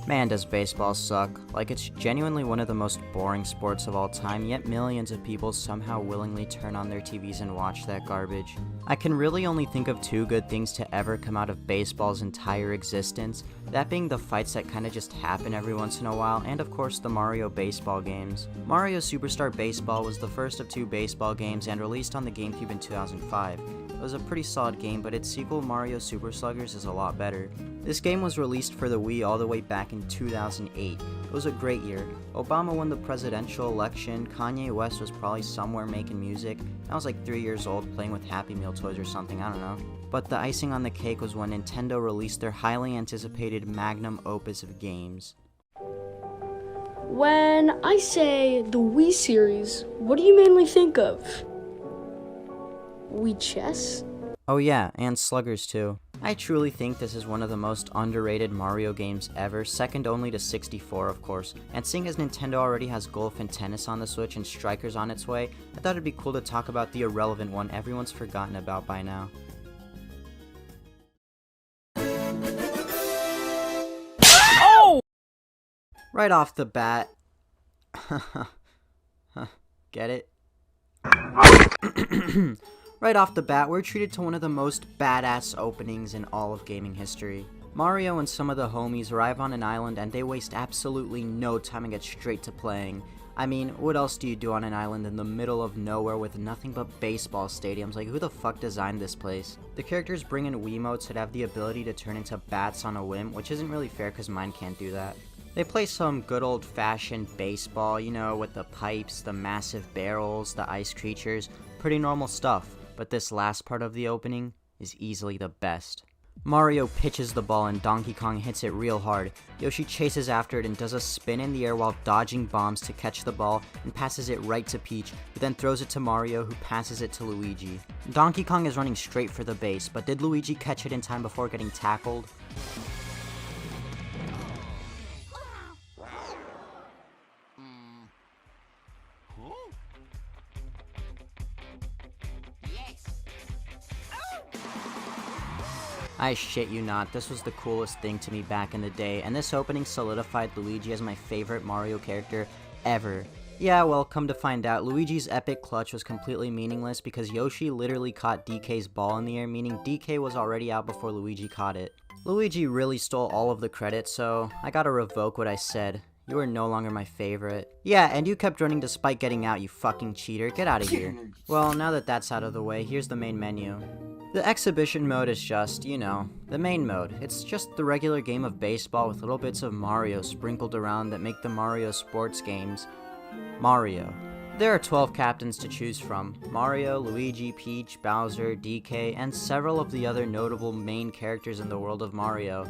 Man, does baseball suck. Like, it's genuinely one of the most boring sports of all time, yet millions of people somehow willingly turn on their TVs and watch that garbage. I can really only think of two good things to ever come out of baseball's entire existence, that being the fights that kinda just happen every once in a while, and of course the Mario baseball games. Mario Superstar Baseball was the first of two baseball games and released on the GameCube in 2005. It was a pretty solid game, but its sequel Mario Super Sluggers is a lot better. This game was released for the Wii all the way back in 2008. It was a great year. Obama won the presidential election, Kanye West was probably somewhere making music. I was like 3 years old playing with Happy Meal toys or something, I don't know. But the icing on the cake was when Nintendo released their highly anticipated magnum opus of games. When I say the Wii series, what do you mainly think of? Wii Chess? Oh yeah, and Sluggers too. I truly think this is one of the most underrated Mario games ever, second only to 64 of course, and seeing as Nintendo already has golf and tennis on the Switch and Strikers on its way, I thought it'd be cool to talk about the irrelevant one everyone's forgotten about by now. Oh! Right off the bat. Get it? Right off the bat, we're treated to one of the most badass openings in all of gaming history. Mario and some of the homies arrive on an island and they waste absolutely no time and get straight to playing. I mean, what else do you do on an island in the middle of nowhere with nothing but baseball stadiums? Like, who the fuck designed this place? The characters bring in Wiimotes that have the ability to turn into bats on a whim, which isn't really fair because mine can't do that. They play some good old-fashioned baseball, you know, with the pipes, the massive barrels, the ice creatures, pretty normal stuff. But this last part of the opening is easily the best. Mario pitches the ball and Donkey Kong hits it real hard. Yoshi chases after it and does a spin in the air while dodging bombs to catch the ball and passes it right to Peach, who then throws it to Mario, who passes it to Luigi. Donkey Kong is running straight for the base, but did Luigi catch it in time before getting tackled? I shit you not, this was the coolest thing to me back in the day, and this opening solidified Luigi as my favorite Mario character ever. Yeah, well, come to find out, Luigi's epic clutch was completely meaningless because Yoshi literally caught DK's ball in the air, meaning DK was already out before Luigi caught it. Luigi really stole all of the credit, so I gotta revoke what I said. You are no longer my favorite. Yeah, and you kept running despite getting out, you fucking cheater. Get out of here. Well, now that that's out of the way, here's the main menu. The exhibition mode is just, you know, the main mode. It's just the regular game of baseball with little bits of Mario sprinkled around that make the Mario sports games Mario. There are 12 captains to choose from. Mario, Luigi, Peach, Bowser, DK, and several of the other notable main characters in the world of Mario.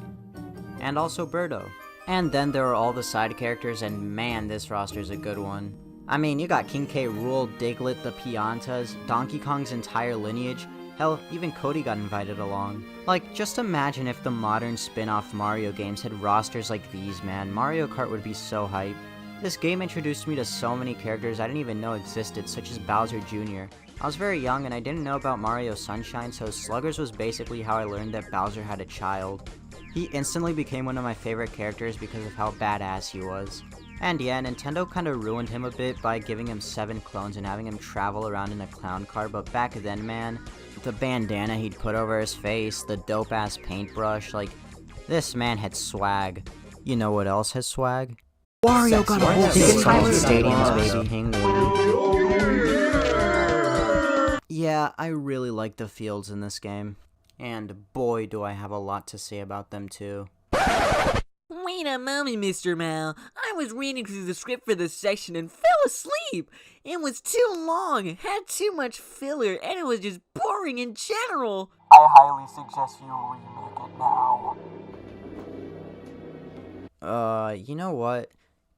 And also Birdo. And then there are all the side characters, and man, this roster is a good one. I mean, you got King K. Rool, Diglett, the Piantas, Donkey Kong's entire lineage. Hell, even Cody got invited along. Like, just imagine if the modern spin-off Mario games had rosters like these, man. Mario Kart would be so hype. This game introduced me to so many characters I didn't even know existed, such as Bowser Jr. I was very young and I didn't know about Mario Sunshine, so Sluggers was basically how I learned that Bowser had a child. He instantly became one of my favorite characters because of how badass he was. And yeah, Nintendo kinda ruined him a bit by giving him 7 clones and having him travel around in a clown car, but back then, man, the bandana he'd put over his face, the dope-ass paintbrush, like, this man had swag. You know what else has swag? Wario got a whole stadiums, baby. Hang on. Yeah, I really like the fields in this game. And boy, do I have a lot to say about them too. Wait a moment, Mr. Mal. I was reading through the script for this section and fell asleep. It was too long, had too much filler, and it was just boring in general. I highly suggest you remake it now. You know what?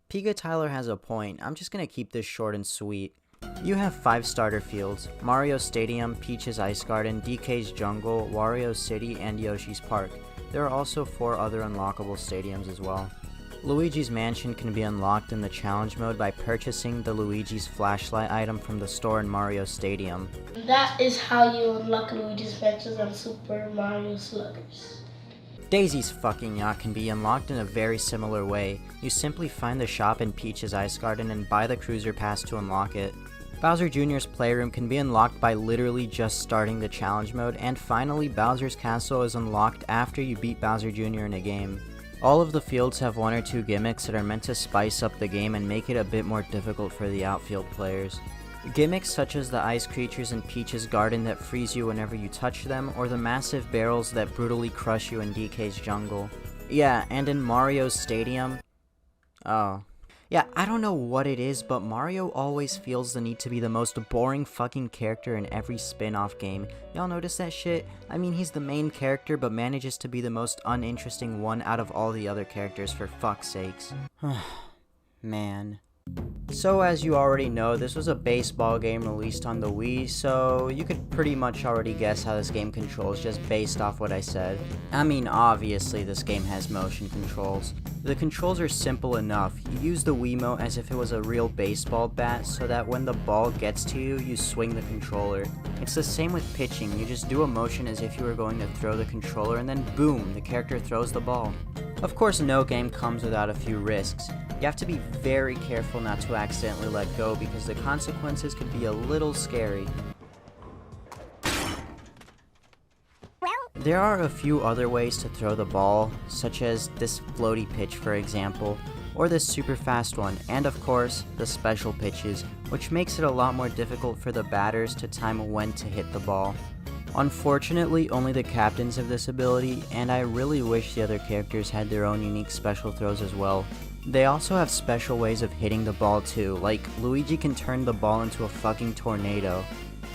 Pika Tyler has a point. I'm just gonna keep this short and sweet. You have 5 starter fields: Mario Stadium, Peach's Ice Garden, DK's Jungle, Wario City, and Yoshi's Park. There are also 4 other unlockable stadiums as well. Luigi's Mansion can be unlocked in the challenge mode by purchasing the Luigi's flashlight item from the store in Mario Stadium. That is how you unlock Luigi's Mansion on Super Mario Sluggers. Daisy's fucking yacht can be unlocked in a very similar way. You simply find the shop in Peach's Ice Garden and buy the cruiser pass to unlock it. Bowser Jr.'s playroom can be unlocked by literally just starting the challenge mode, and finally Bowser's Castle is unlocked after you beat Bowser Jr. in a game. All of the fields have one or two gimmicks that are meant to spice up the game and make it a bit more difficult for the outfield players. Gimmicks such as the ice creatures in Peach's garden that freeze you whenever you touch them, or the massive barrels that brutally crush you in DK's jungle. Yeah, and in Mario's stadium... Oh. Yeah, I don't know what it is, but Mario always feels the need to be the most boring fucking character in every spin-off game. Y'all notice that shit? I mean, he's the main character, but manages to be the most uninteresting one out of all the other characters, for fuck's sakes. Man. So as you already know, this was a baseball game released on the Wii, so you could pretty much already guess how this game controls just based off what I said. I mean, obviously this game has motion controls. The controls are simple enough. You use the Wiimote as if it was a real baseball bat, so that when the ball gets to you, you swing the controller. It's the same with pitching. You just do a motion as if you were going to throw the controller, and then boom, the character throws the ball. Of course, no game comes without a few risks. You have to be very careful not to accidentally let go, because the consequences could be a little scary. There are a few other ways to throw the ball, such as this floaty pitch for example, or this super fast one, and of course, the special pitches, which makes it a lot more difficult for the batters to time when to hit the ball. Unfortunately, only the captains have this ability, and I really wish the other characters had their own unique special throws as well. They also have special ways of hitting the ball too, like Luigi can turn the ball into a fucking tornado.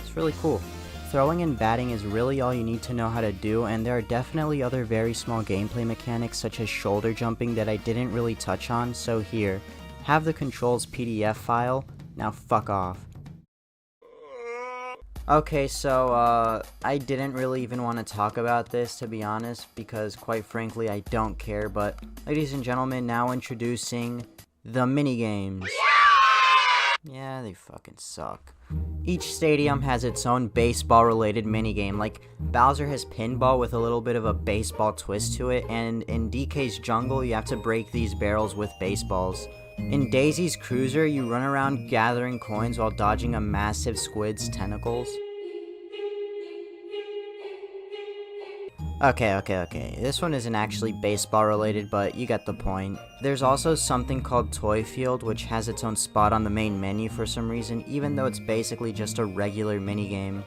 It's really cool. Throwing and batting is really all you need to know how to do, and there are definitely other very small gameplay mechanics such as shoulder jumping that I didn't really touch on, so here, have the controls PDF file, now fuck off. Okay, so, I didn't really even want to talk about this, to be honest, because quite frankly I don't care, but ladies and gentlemen, now introducing the minigames. Yeah, they fucking suck. Each stadium has its own baseball-related minigame, like Bowser has pinball with a little bit of a baseball twist to it, and in DK's jungle you have to break these barrels with baseballs. In Daisy's cruiser, you run around gathering coins while dodging a massive squid's tentacles. Okay, this one isn't actually baseball related, but you get the point. There's also something called Toy Field, which has its own spot on the main menu for some reason, even though it's basically just a regular minigame.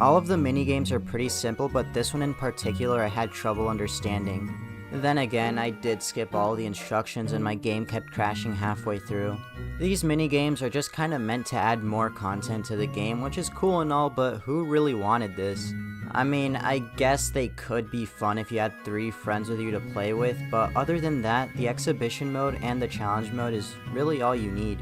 All of the minigames are pretty simple, but this one in particular I had trouble understanding. Then again, I did skip all the instructions and my game kept crashing halfway through. These minigames are just kinda meant to add more content to the game, which is cool and all, but who really wanted this? I mean, I guess they could be fun if you had 3 friends with you to play with, but other than that, the exhibition mode and the challenge mode is really all you need.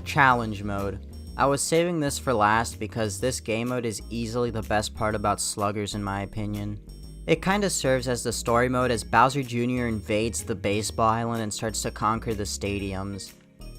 Challenge mode. I was saving this for last because this game mode is easily the best part about Sluggers in my opinion. It kinda serves as the story mode as Bowser Jr. invades the baseball island and starts to conquer the stadiums.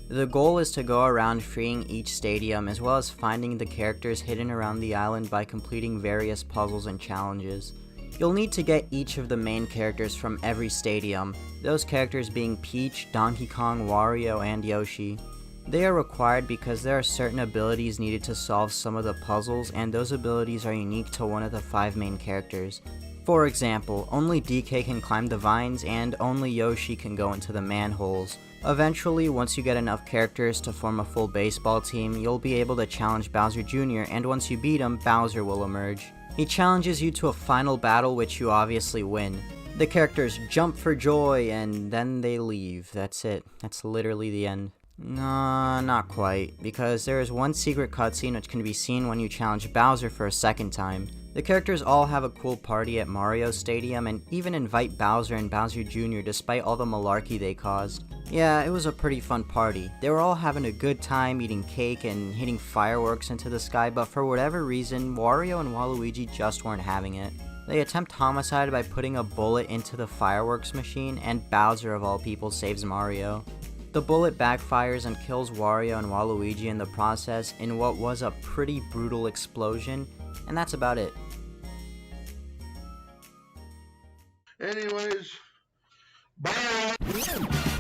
The goal is to go around freeing each stadium as well as finding the characters hidden around the island by completing various puzzles and challenges. You'll need to get each of the main characters from every stadium, those characters being Peach, Donkey Kong, Wario, and Yoshi. They are required because there are certain abilities needed to solve some of the puzzles, and those abilities are unique to one of the 5 main characters. For example, only DK can climb the vines, and only Yoshi can go into the manholes. Eventually, once you get enough characters to form a full baseball team, you'll be able to challenge Bowser Jr., and once you beat him, Bowser will emerge. He challenges you to a final battle which you obviously win. The characters jump for joy, and then they leave. That's it. That's literally the end. No, not quite, because there is one secret cutscene which can be seen when you challenge Bowser for a second time. The characters all have a cool party at Mario Stadium and even invite Bowser and Bowser Jr. despite all the malarkey they caused. Yeah, it was a pretty fun party. They were all having a good time eating cake and hitting fireworks into the sky, but for whatever reason, Wario and Waluigi just weren't having it. They attempt homicide by putting a bullet into the fireworks machine, and Bowser of all people saves Mario. The bullet backfires and kills Wario and Waluigi in the process in what was a pretty brutal explosion, and that's about it. Anyways, bye.